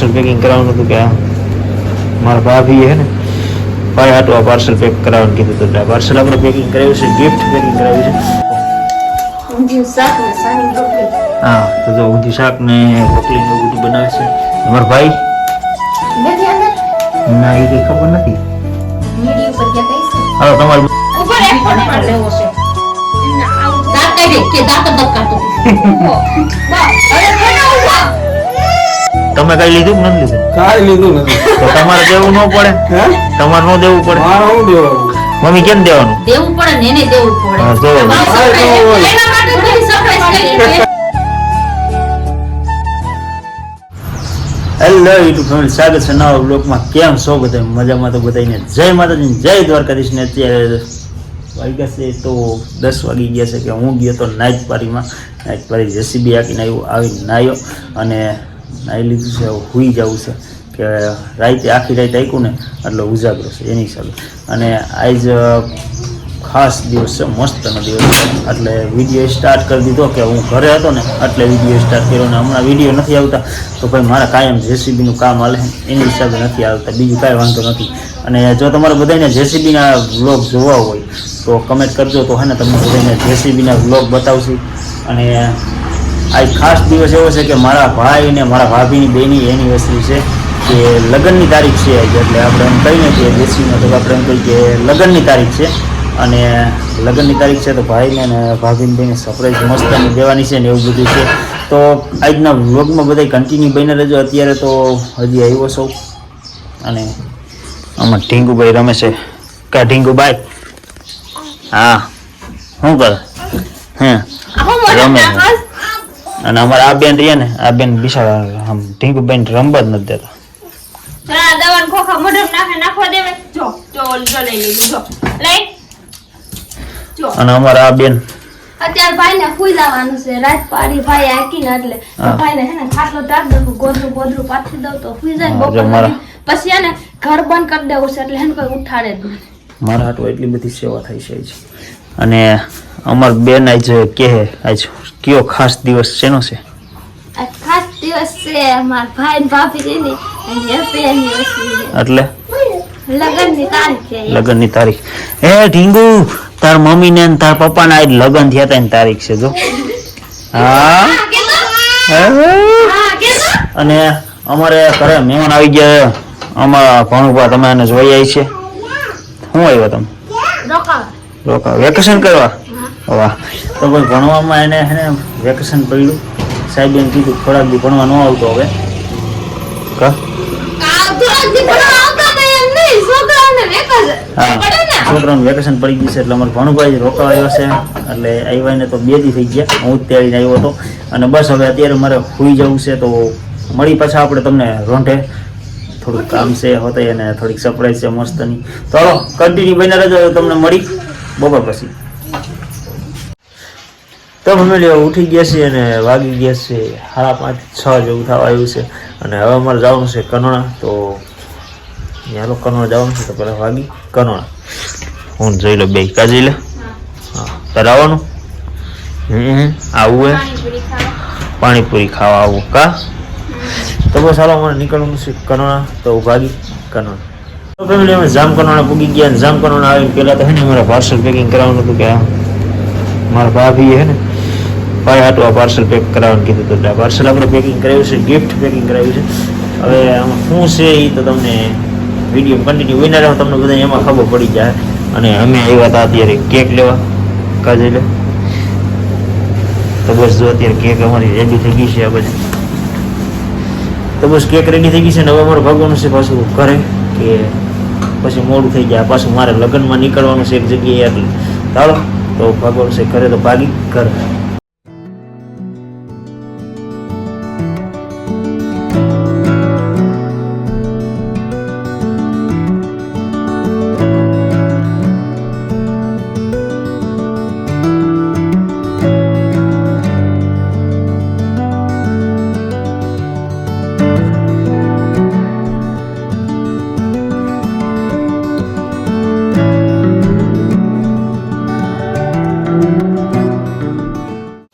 Parcel packing કરાવવાનું હતું કે મારા ભાભી હે ને ભાઈ હાટું આ પાર્સલ પેક કરાવવાનું કીધું હતું. પાર્સલ આપણે પેકિંગ કરાવ્યું છે, ગિફ્ટ પેકિંગ કરાવ્યું છે. હા, તો જો ઊંધિયું શાક ને રોટલી ને બધું બનાવે છે અમારા ભાઈ. ના, એ કઈ ખબર નથી. હા, તમારું તમે કઈ લીધું કે નથી લીધું? કાઈ લીધું નથી. તો તમારે દેવું ન પડે? તમારે ન દેવું પડે? મારે શું દેવાનું? મમ્મી કેમ દેવાનું? દેવું પડે ને એને દેવું પડે. હા, જો એના માટે થોડી સરપ્રાઈઝ કરી. હેલો યુટ્યુબ ફેમિલી, સ્વાગત છે નવા બ્લોગમાં. કેમ છો બધા? મજામાં તો બધાને જય માતાજી, જય દ્વારકાધીશ. ને અત્યારે વાગ્યા છે તો 10 વાગી ગયા છે કે હું ગયો તો નાઇટ પારી જેસીબી આવીને આવીને નાહ્યો અને નાહી લીધું છે. હવે સૂઈ જવું છે કે રાતે આખી રાત આવીશું ને એટલે ઉજાગરો છે એની હિસાબે. અને આજ ખાસ દિવસ છે, મસ્તનો દિવસ છે એટલે વિડીયો સ્ટાર્ટ કરી દીધો કે હું ઘરે હતો ને એટલે વિડીયો સ્ટાર્ટ કર્યો. ને હમણાં વિડીયો નથી આવતા તો ભાઈ મારા કાયમ જેસીબીનું કામ હાલે એની હિસાબે નથી આવતા, બીજું કાંઈ વાંધો નથી. અને જો તમારે બધાને જેસીબીના વ્લોગ જોવા હોય તો કમેન્ટ કરજો, તો હે ને તમને બધાને જેસીબીના વ્લોગ બતાવશું. અને આ ખાસ દિવસ એવો છે કે મારા ભાઈ ને મારા ભાભીની બેની એનિવર્સરી છે, કે લગ્નની તારીખ છે આજે. એટલે આપણે એમ કહીને કે જેસીબીમાં તો આપણે એમ કહીએ કે લગ્નની તારીખ છે. અને લગ્નની તારીખ છે તો ભાઈને અને ભાભીની બેને સરપ્રાઈઝ મસ્તની દેવાની છે ને એવું બધું છે. તો આજના વ્લોગમાં બધા કન્ટિન્યુ બની રહેજો. અત્યારે તો હજી આવ્યો સૌ અને આમાં ઢીંગુભાઈ રમે છે. કા ઢીંગુભાઈ? હા, શું કરે? હે રમે. અને અમારા આ બેન રહીએ ને, આ બેન બિચારા આમ ઢીંગુભાઈ રમવા જ નથી દેતા. દવાનું ખોખા મોઢમ નાખવા દેવે. જો લઈ લીધું. જો લઈ. અને અમારા આ બેન અત્યારે ભાઈ ને ખુઈ જવાનું છે. રાત પાડી ભાઈ આકીને એટલે ભાઈ ને હે ને ખાટલો ટાક દઉં, ગોદરું પાથરી દઉં તો ખુઈ જાય. બપોર પછી હે ને ઘર બંધ કરી દેવું છે એટલે હે ને કોઈ ઉઠાડે જ નહીં. મારા હાટુ એટલી બધી સેવા થઈ છે. અને અમાર બેન આજ કે આજ કયો ખાસ દિવસ શેનો છે? આ ખાસ દિવસ છે અમાર ભાઈ ને ભાભી ની હેપી એનિવર્સરી. એટલે લગનની તારીખ છે. લગનની તારીખ. હે ઢીંગુ, તાર મમ્મી ને તાર પપ્પા ના આજ લગન થયા તા તારીખ છે જો. હા, અને અમારે ઘરે મહેમાન આવી ગયા. અમારા ભણુભા તમે એને જોઈ આવી છે. શું આવ્યો તમે? રોકા વેકેશન કરવા? વાહ. તો કોઈ ભણવામાં એને વેકેશન પડ્યું. સાહેબ એમ કીધું થોડાક દી ભણવા ન આવતો હવે. કા છોકરાનું વેકેશન પડી ગયું છે એટલે અમારે ભણુભાઈ રોકાવા આવ્યો છે. એટલે આવ્યા ને તો 2 દી થઈ ગયા. હું જ તેડીને આવ્યો હતો. અને બસ હવે અત્યારે મારે સૂઈ જવું છે. તો મળી પાછા આપણે તમને રોંઢે. થોડુંક કામ છે હોતે અને થોડીક સરપ્રાઈઝ છે મસ્તની. તો હાલો કન્ટિન્યુ બને રહેજો, તમને મળી બપોર પછી. તો ફેમિલી ઉઠી ગયા છે અને વાગી ગયા છે 5:30-6 જેવું થવા આવ્યું છે. અને હવે અમારે જવાનું છે કનોણા. તો ત્યાં કનોણા જવાનું છે તો પહેલાં વાગી કનોણા. હું જોઈ લો બે કા જઈ લે. હા, તારે આવવાનું? આવું હે પાણીપુરી ખાવા આવું કા? તો બસ હાલો અમારે નીકળવાનું છે કનોણા. તો ભાગી કનોણા. તો ફેમિલી અમે જામ કનોણા પૂગી ગયા. અને જામ કનોણા આવીને પહેલાં તો હે ને અમારે પાર્સલ પેકિંગ કરાવવાનું હતું કે મારા ભાભી હે ને ભાઈ હાટું આ પાર્સલ પેક કરાવવાનું કીધું હતું. પાર્સલ આપણે પેકિંગ કરાવ્યું છે, ગિફ્ટ પેકિંગ કરાવ્યું છે. હવે આમાં શું છે એ તો તમને વિડીયો કન્ટિન્યુ વિના રહો, તમને બધાને એમાં ખબર પડી જાય. અને અમે આવ્યા હતા અત્યારે કેક લેવા કાજે લે. તો બસ જો અત્યારે કેક અમારી રેડી થઈ ગઈ છે. આ બધી તો બસ કેક રેડી થઈ ગઈ છે. ને હવે અમારે ભાગવાનું છે પાછું ઘરે, કે પછી મોડું થઈ જાય. પાછું મારે લગ્નમાં નીકળવાનું છે એક જગ્યાએ એટલે ચાલો તો ભાગવાનું છે ઘરે. તો ભાગી ઘરે.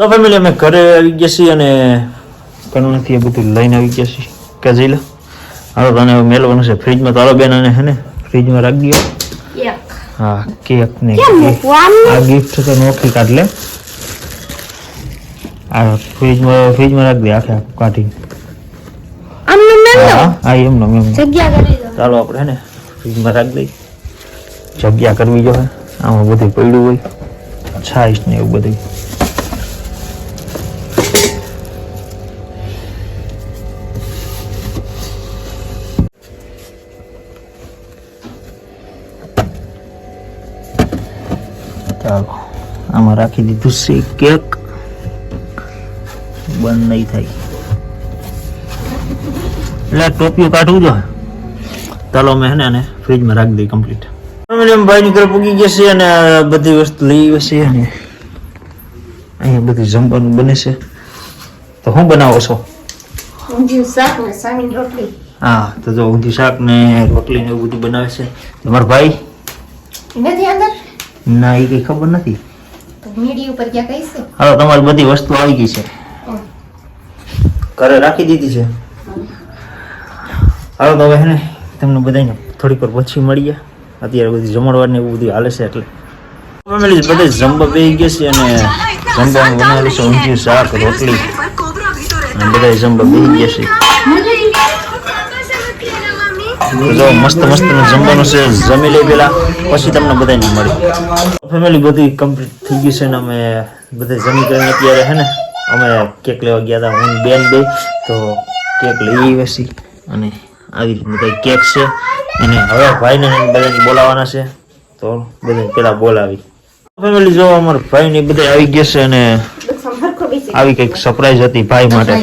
તો ફેમિલી અમે ઘરે આવી ગયા છીએ અને કનોણાથી એ બધું લઈને આવી ગયા છીએ. કે જઈ લે હાલો તને હવે મેળવવાનું છે ફ્રીજમાં. તો હાલો બેન આને હે ને ફ્રીજમાં રાખી દો. એક હા કેક ને કેમ મૂકવાનું? આ ગિફ્ટ તો નોખી કાઢ લે. આ ફ્રીજમાં રાખી દે આખે આખું કાઢી. આમને મેં હા હા એમનો એમ. જગ્યા કરી દો. ચાલો આપણે હે ને ફ્રીજમાં રાખી દઈ. જગ્યા કરવી જોઈએ. આમાં બધું પડ્યું હોય છાશ ને એવું બધું. ચાલો આમાં રાખી દીધું છે કેક. બંધ નહીં થાય એટલે ટોપીઓ કાઢવું જોઈએ. ચાલો અમે હે ને આને ફ્રીજમાં રાખી દઈએ કમ્પ્લીટ. ભાઈ ની ઘરે પૂગી ગયા છે અને બધી વસ્તુ લઈ આવી છે અને અહીંયા બધું જમવાનું બને છે. તો શું બનાવો છો? ઊંધિયું શાક ને સાની રોટલી. હા તો જો ઊંધિયું શાક ને રોટલી ને એવું બધું બનાવે છે. તમારો ભાઈ નથી અંદર ના એ કઈ ખબર નથી. તો મીડી ઉપર ક્યાં કઈ છે હાલો તમારી બધી વસ્તુ આવી ગઈ છે ઘરે રાખી દીધી છે. હાલો તો હવે હે ને તમને બધાને થોડીક વાર પછી મળીએ. અત્યારે બધી જમણવાર ને એવું બધું હાલે છે એટલે ફેમિલી બધા જમવા બેસી ગયા છે અને જમવાનું બનાવેલું છે ઊંધિયું શાક રોટલી અને બધા જમવા બેસી ગયા છે. તો જો મસ્ત મસ્ત જમવાનું છે. જમી લઈ પેલા પછી તમને બધાને મળી. ફેમિલી બધી કમ્પ્લીટ થઈ ગયું છે ને અમે બધા જમી કરીને અત્યારે હે ને અમે કેક લેવા ગયા હતા હું બેન બે. તો કેક લઈ આવ્યા છીએ અને આવી રીતનું કંઈ કેક છે અને હવે ભાઈને બધાને બોલાવવાના છે. તો બધા પેલા બોલાવી ફેમિલી જો અમારા ભાઈ ને બધા આવી ગયા છે અને આવી કંઈક સરપ્રાઈઝ હતી ભાઈ માટે.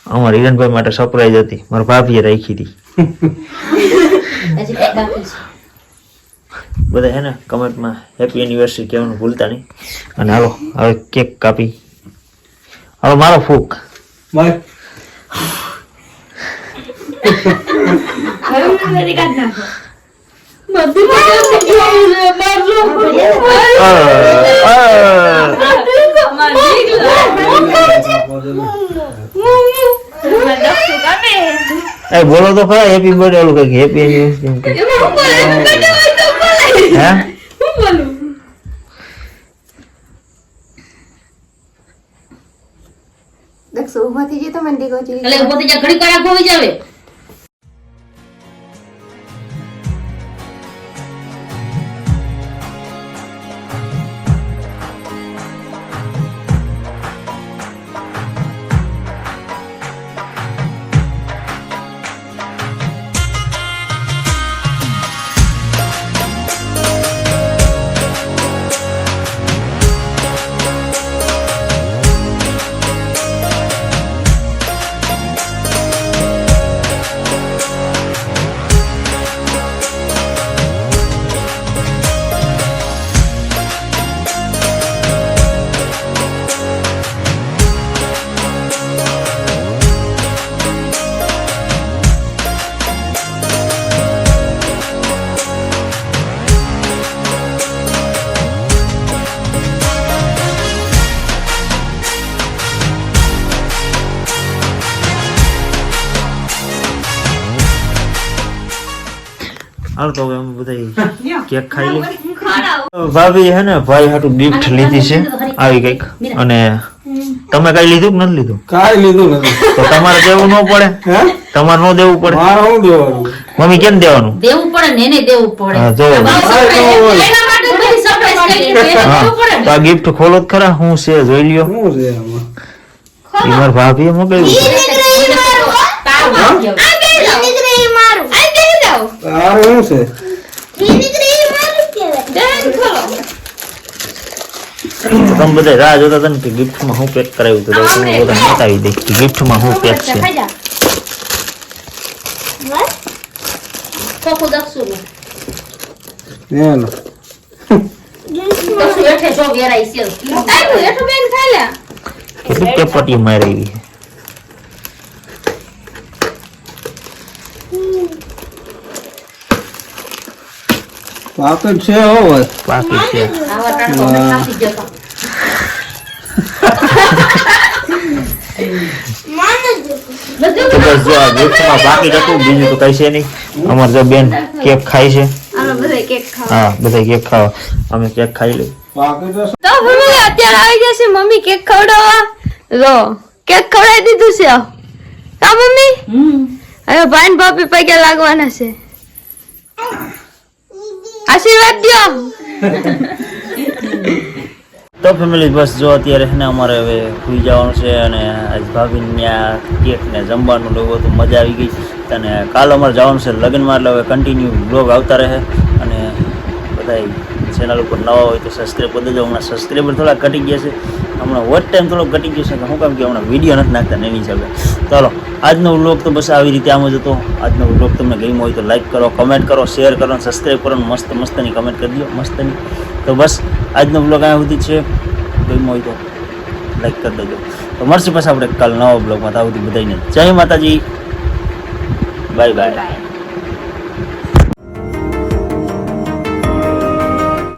અમારા હિરણભાઈ માટે સરપ્રાઈઝ હતી. મારા ભાભીએ રાખી હતી. બધા હે ને કમેન્ટમાં હેપી એનિવર્સરી કહેવાનું ભૂલતા નહીં. અને હાલો હવે કેક કાપી. હવે મારો ફૂક એ બોલો તો ખરા હેપી બર્થડે ઓલું કઈક હેપી એનિવર્સરી હે દક્ષ ઉભા થઈ જાય તો મંડી ગયો એટલે ઉભો થઈ જા ઘડી કરાક હોવી જાવે. હાલ તો હવે અમે બધા કેક ખાઈ લઈ. ભાભી હે ને ભાઈ હાટુ ગિફ્ટ લીધી છે આવી કઈક. અને તમે કઈ લીધું કે નથી લીધું? કાઈ લીધું નથી. તો તમારે દેવું ન પડે? હે તમારે નો દેવું પડે? મારે શું દેવાનું? મમ્મી કેમ દેવાનું? દેવું પડે ને એને દેવું પડે. હા, જો. એના માટે બધી surprise કરી એટલે એને હા દેવું પડે તો ને. આ ગિફ્ટ ખોલો જ ખરા શું છે જોઈ લ્યો. શું છે આમાં? ઈ મારા ભાભીએ મોકલ્યું છે. તાવ આવી ગયો. તારે શું છે? તમે બધા રાહ જોતા હતા ને કે ગિફ્ટમાં હું પેક કરાવ્યું હતું. તો તમે બધા બતાવી દઈ કે ગિફ્ટમાં હું પેક છે. ખોખું દક્ષુનું. એનો. દક્ષુ હેઠે જો વેરાઈ છે. આવ્યું એઠું બેન ખાઈ લે. કેટલું પેપટી મારી એવી છે. પાકટ છે હવે. પાકી છે. આવા ટાટકો અમે ખાસી જતા. તો બસ જો આ ગિફ્ટમાં બાકી હતું બીજું તો કઈ છે નહીં. અમારે જો બેન કેક ખાય છે. આલો બધા કેક ખાવા. હા બધા કેક ખાવા, અમે કેક ખાઈ લઈ. બાકી તો તો ફેમિલી અત્યારે આવી ગયા છે મમ્મી કેક ખવડાવવા. લો કેક ખવડાવી દીધું છે. કા મમ્મી? હવે ભાઈ ને ભાભી પગે લાગવાના છે. આશીર્વાદ દ્યો. તો ફેમિલી બસ જો અત્યારે છે ને અમારે હવે સુઈ જવાનું છે અને આજ ભાભીને ત્યાં કેક ને જમવાનું લેવું હતું, મજા આવી ગઈ. અને કાલ અમારે જવાનું છે લગ્નમાં, એટલે હવે કન્ટિન્યુ બ્લોગ આવતા રહે. અને બધા ચેનલ ઉપર નવા હોય તો સબસ્ક્રાઈબ કરી દેજો. હમણાં સબસ્ક્રાઈબર થોડા ઘટી ગયા છે, હમણાં વોચ ટાઈમ થોડો ઘટી ગયો છે. શું કામ કે હમણાં વિડીયો નથી નાખતા ને એની હિસાબે. ચાલો આજનો વ્લોગ તો બસ આવી રીતે આમ જ હતો. આજનો વ્લોગ તમને ગમ્યો હોય તો લાઈક કરો, કમેન્ટ કરો, શેર કરો, સબસ્ક્રાઈબ કરો, મસ્ત મસ્તની કમેન્ટ કરી દો મસ્તની. તો બસ આજનો વ્લોગ અહીંયા સુધી છે. ગમ્યો હોય તો લાઈક કરી દેજો. તો મળશે પછી આપણે કાલ નવા બ્લોગમાં. ત્યાં સુધી બધાને જય માતાજી, બાય બાય.